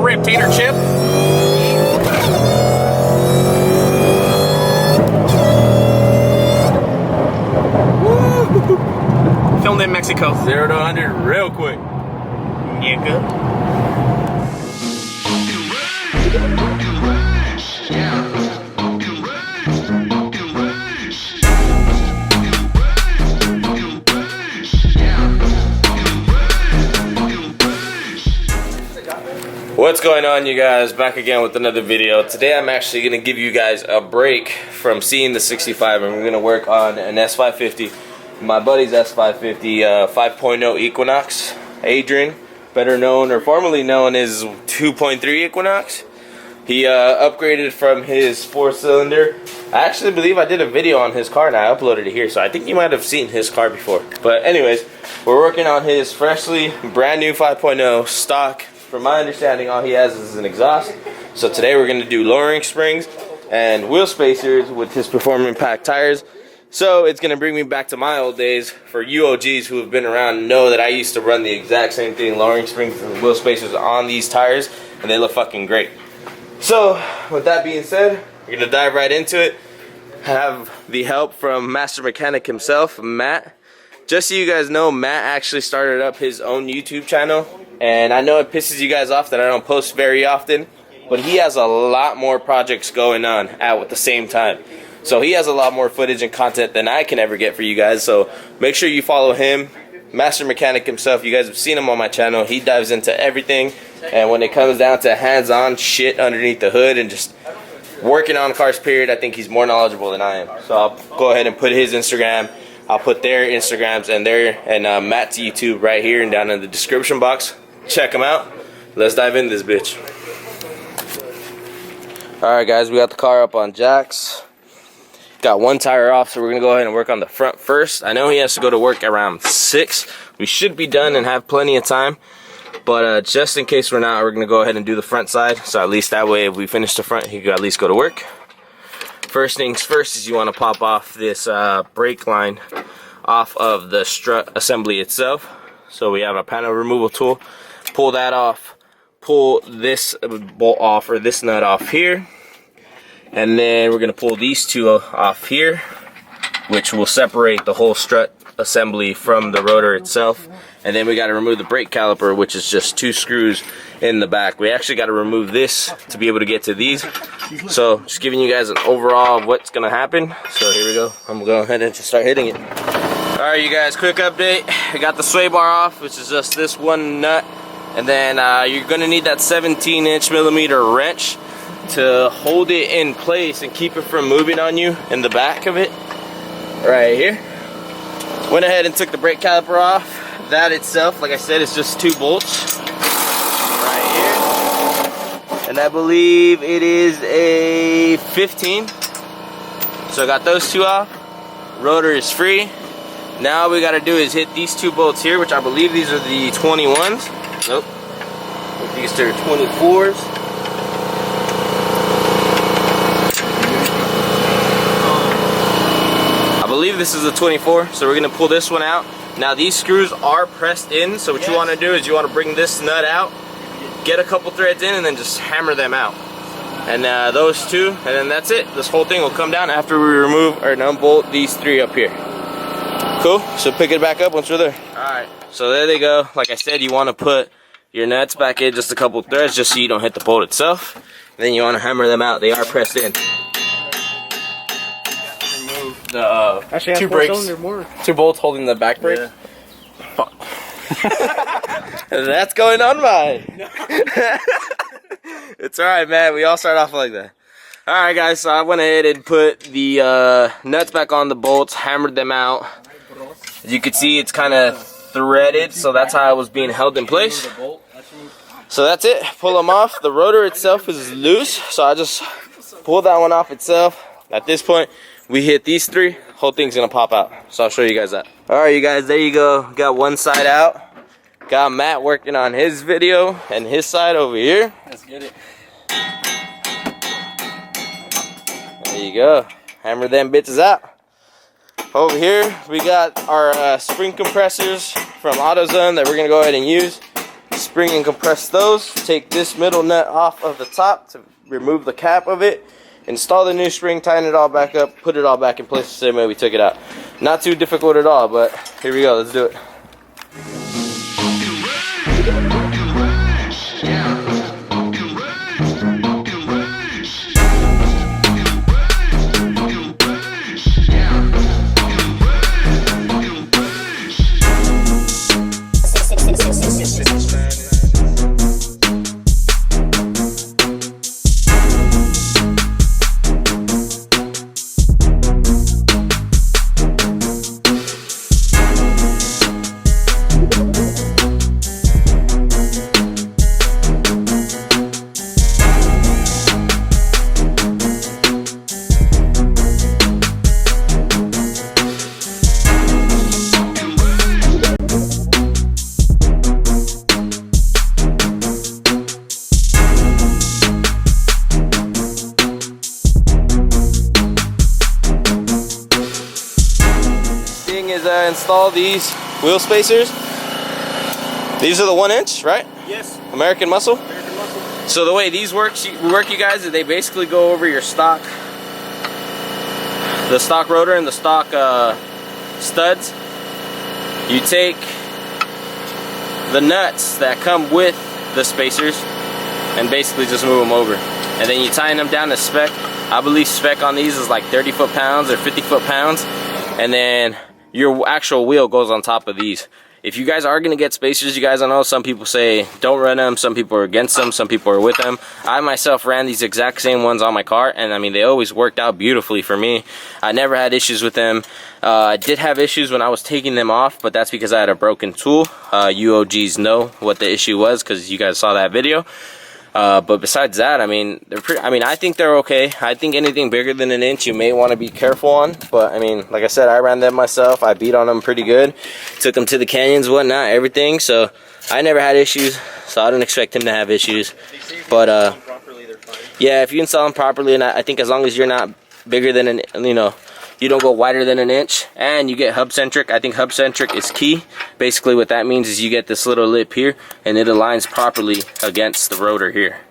rip, tater chip. Woo! Filmed in Mexico. 0 to 100 real quick. Yeah, good. What's going on, you guys? Back again with another video. Today I'm actually going to give you guys a break from seeing the 65 and we're going to work on an S550. My buddy's S550 5.0 Equinox Adrian, better known or formerly known as 2.3 Equinox. He upgraded from his 4-cylinder. I actually believe I did a video on his car and I uploaded it here, so I think you might have seen his car before. But anyways, we're working on his freshly brand new 5.0 stock. From my understanding, all he has is an exhaust. So today we're going to do lowering springs and wheel spacers with his Performance Pack tires. So it's going to bring me back to my old days. For you OGs who have been around know that I used to run the exact same thing, lowering springs and wheel spacers on these tires, and they look fucking great. So with that being said, we're going to dive right into it. Have the help from Master Mechanic himself, Matt. Just so you guys know, Matt actually started up his own YouTube channel. And I know it pisses you guys off that I don't post very often, but he has a lot more projects going on at the same time. So he has a lot more footage and content than I can ever get for you guys. So make sure you follow him, Master Mechanic himself. You guys have seen him on my channel. He dives into everything. And when it comes down to hands-on shit underneath the hood and just working on cars, period, I think he's more knowledgeable than I am. So I'll go ahead and put his Instagram. I'll put their Instagrams and Matt's YouTube right here and down in the description box. Check them out. Let's dive in this bitch. Alright guys, we got the car up on jacks. Got one tire off, so we're going to go ahead and work on the front first. I know he has to go to work around 6. We should be done and have plenty of time. But just in case we're not, we're going to go ahead and do the front side. So at least that way, if we finish the front, he can at least go to work. First things first is you want to pop off this brake line off of the strut assembly itself. So we have a panel removal tool. Pull that off, pull this bolt off or this nut off here, and then we're going to pull these two off here, which will separate the whole strut assembly from the rotor itself. And then we got to remove the brake caliper, which is just 2 screws in the back. We actually got to remove this to be able to get to these. So just giving you guys an overall of what's going to happen. So here we go. I'm going to go ahead and just start hitting it. Alright you guys, quick update. I got the sway bar off, which is just this one nut. And then you're going to need that 17-inch millimeter wrench to hold it in place and keep it from moving on you in the back of it. Right here. Went ahead and took the brake caliper off. That itself, like I said, is just 2 bolts. Right here. And I believe it is a 15. So I got those 2 off. Rotor is free. Now we got to do is hit these 2 bolts here, which I believe these are the 21s. Nope. These are 24s. I believe this is a 24, so we're going to pull this one out. Now these screws are pressed in, so what you want to do is you want to bring this nut out, get a couple threads in, and then just hammer them out. And those 2, and then that's it. This whole thing will come down after we remove or unbolt these 3 up here. Cool, so pick it back up once we're there. Alright, so there they go. Like I said, you want to put your nuts back in just a couple threads just so you don't hit the bolt itself. And then you want to hammer them out. They are pressed in. Remove the 2 brakes. 2 bolts holding the back brake. Yeah. Fuck. That's going on mine. It's alright, man. We all start off like that. Alright guys, so I went ahead and put the nuts back on the bolts, hammered them out. As you can see, it's kind of threaded, so that's how it was being held in place. So that's it. Pull them off. The rotor itself is loose, so I just pulled that one off itself. At this point, we hit these 3. Whole thing's gonna pop out. So I'll show you guys that. Alright you guys, there you go. Got one side out. Got Matt working on his video and his side over here. Let's get it. There you go. Hammer them bitches out. Over here, we got our spring compressors from AutoZone that we're gonna go ahead and use. spring and compress those. Take this middle nut off of the top to remove the cap of it. Install the new spring, tighten it all back up, put it all back in place the same way we took it out. Not too difficult at all, but here we go, let's do it. Install these wheel spacers. These are the 1 inch, right? Yes. American Muscle. American Muscle. So the way these work, you guys, is they basically go over your stock, the stock rotor and the stock studs. You take the nuts that come with the spacers and basically just move them over, and then you tighten them down to spec. I believe spec on these is like 30 foot-pounds or 50 foot-pounds, and then your actual wheel goes on top of these. If you guys are going to get spacers, you guys, I know some people say don't run them, some people are against them, some people are with them. I myself ran these exact same ones on my car, and I mean, they always worked out beautifully for me. I never had issues with them. I did have issues when I was taking them off, but that's because I had a broken tool. You OGs know what the issue was because you guys saw that video. But besides that, I mean, I think they're okay. I think anything bigger than 1 inch you may want to be careful on. But I mean, like I said, I ran them myself. I beat on them pretty good. Took them to the canyons, whatnot, everything. So I never had issues. So I don't expect him to have issues. But yeah, if you install them properly, and I think as long as you're not bigger than you don't go wider than 1 inch, and you get hub centric. I think hub centric is key. Basically what that means is you get this little lip here and it aligns properly against the rotor here.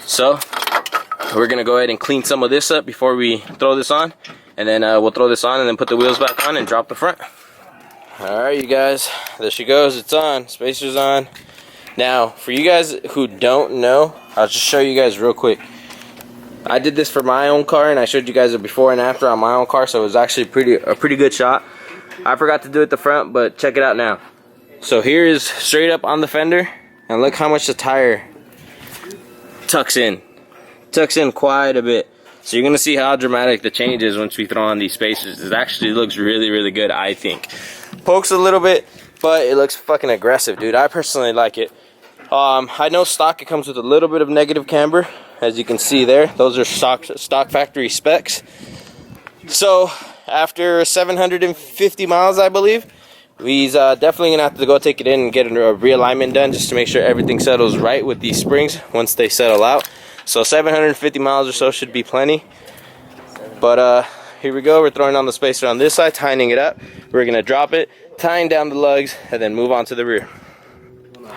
So we're gonna go ahead and clean some of this up before we throw this on, and then we'll throw this on and then put the wheels back on and drop the front. Alright, you guys, there she goes. It's on, spacer's on. Now for you guys who don't know, I'll just show you guys real quick. I did this for my own car, and I showed you guys a before and after on my own car, so it was actually a pretty good shot. I forgot to do it at the front, but check it out now. So here is straight up on the fender, and look how much the tire tucks in. Tucks in quite a bit. So you're gonna see how dramatic the change is once we throw on these spacers. It actually looks really, really good, I think. Pokes a little bit, but it looks fucking aggressive, dude. I personally like it. I know stock, it comes with a little bit of negative camber, as you can see there. Those are stock factory specs. So after 750 miles, I believe, he's definitely gonna have to go take it in and get a realignment done just to make sure everything settles right with these springs once they settle out. So 750 miles or so should be plenty. But here we go. We're throwing on the spacer on this side, tightening it up. We're gonna drop it, tying down the lugs, and then move on to the rear.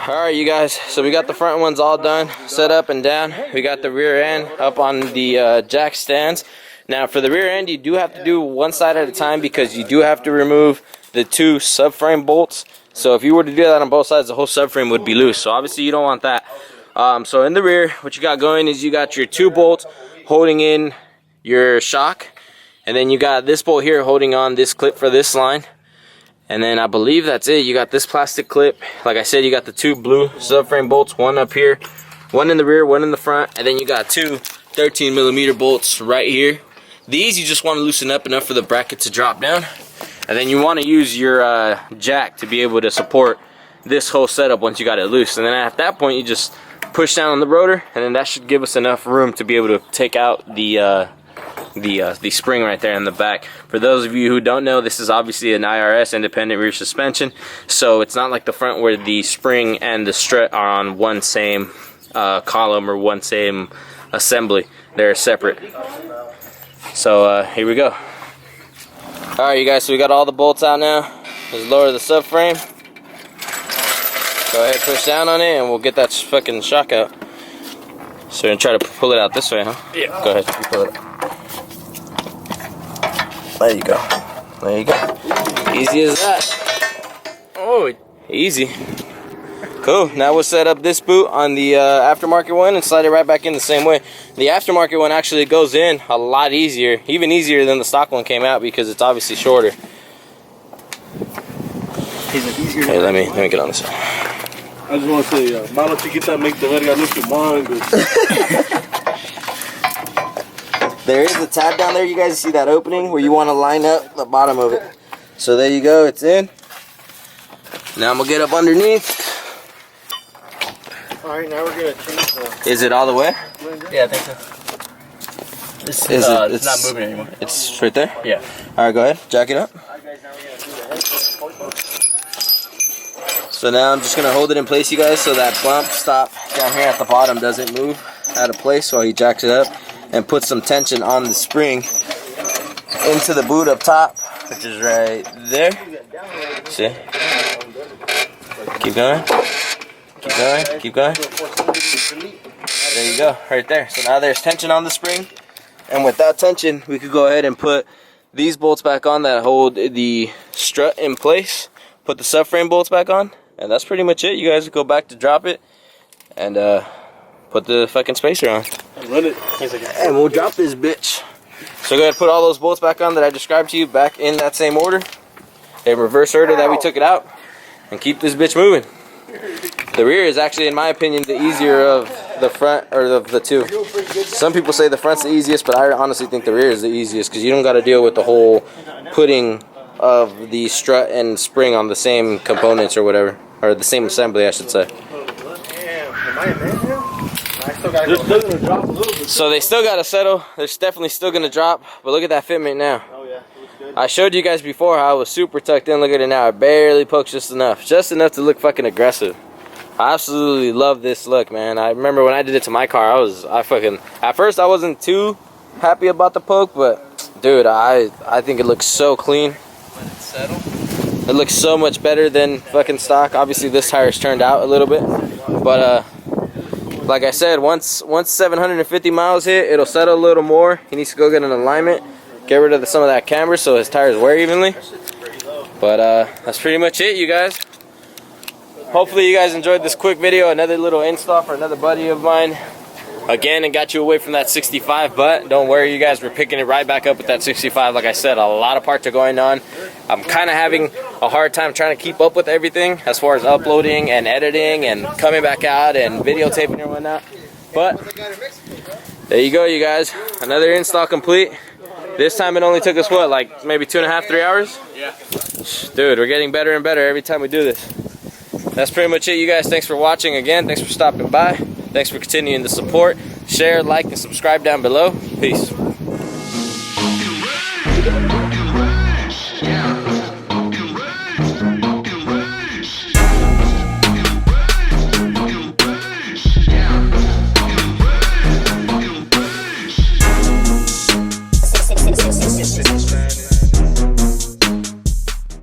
Alright, you guys, so we got the front ones all done, set up and down. We got the rear end up on the jack stands. Now for the rear end, you do have to do one side at a time because you do have to remove the 2 subframe bolts. So if you were to do that on both sides, the whole subframe would be loose. So obviously you don't want that. So in the rear, what you got going is you got your 2 bolts holding in your shock. And then you got this bolt here holding on this clip for this line. And then I believe that's it. You got this plastic clip. Like I said, you got the 2 blue subframe bolts, one up here, one in the rear, one in the front, and then you got 2 13mm bolts right here. These you just want to loosen up enough for the bracket to drop down, and then you want to use your jack to be able to support this whole setup once you got it loose. And then at that point, you just push down on the rotor, and then that should give us enough room to be able to take out the spring right there in the back. For those of you who don't know, this is obviously an IRS, independent rear suspension, so it's not like the front where the spring and the strut are on one same column or one same assembly. They're separate. So here we go. Alright, you guys, so we got all the bolts out now. Let's lower the subframe. Go ahead, push down on it, and we'll get that fucking shock out. So you're gonna try to pull it out this way, huh? Yeah. Go ahead, you pull it out. There you go. There you go. Easy as that. Oh, easy. Cool. Now we'll set up this boot on the aftermarket one and slide it right back in the same way. The aftermarket one actually goes in a lot easier, even easier than the stock one came out because it's obviously shorter. Hey, let me get on this one. I just want to say, mano chiquita make the verga look humongous. There is a tab down there. You guys see that opening where you want to line up the bottom of it. So there you go. It's in. Now I'm gonna get up underneath. All right, now we're gonna change the. Is it all the way? Yeah, I think so. Is it? It's not moving anymore. It's right there. Yeah. All right, go ahead. Jack it up. So now I'm just gonna hold it in place, you guys, so that bump stop down here at the bottom doesn't move out of place while he jacks it up, and put some tension on the spring into the boot up top, which is right there. See? Keep going. Keep going. Keep going. There you go, right there. So now there's tension on the spring, and with that tension, we could go ahead and put these bolts back on that hold the strut in place. Put the subframe bolts back on. And that's pretty much it. You guys go back to drop it and put the fucking spacer on. Run it. And we'll drop this bitch. So go ahead and put all those bolts back on that I described to you back in that same order. In reverse order that we took it out. And keep this bitch moving. The rear is actually, in my opinion, the easier of the front, or of the two. Some people say the front's the easiest, but I honestly think the rear is the easiest because you don't got to deal with the whole putting of the strut and spring on the same components or whatever, or the same assembly, I should say. So they still got to settle. They're definitely still going to drop, but look at that fitment now. I showed you guys before how I was super tucked in. Look at it now. It barely pokes just enough to look fucking aggressive. I absolutely love this look, man. I remember when I did it to my car, at first I wasn't too happy about the poke, but dude, I think it looks so clean. It looks so much better than fucking stock. Obviously this tire's turned out a little bit, but like I said, once 750 miles hit, it'll settle a little more. He needs to go get an alignment, get rid of some of that camber so his tires wear evenly. But that's pretty much it, you guys. Hopefully you guys enjoyed this quick video, another little install for another buddy of mine. Again, and got you away from that 65, but don't worry, you guys, we're picking it right back up with that 65. Like I said, a lot of parts are going on. I'm kind of having a hard time trying to keep up with everything as far as uploading and editing and coming back out and videotaping and whatnot. But there you go, you guys. Another install complete. This time it only took us, what, like maybe 2.5, 3 hours? Yeah. Dude, we're getting better and better every time we do this. That's pretty much it, you guys. Thanks for watching again. Thanks for stopping by. Thanks for continuing to support. Share, like, and subscribe down below. Peace.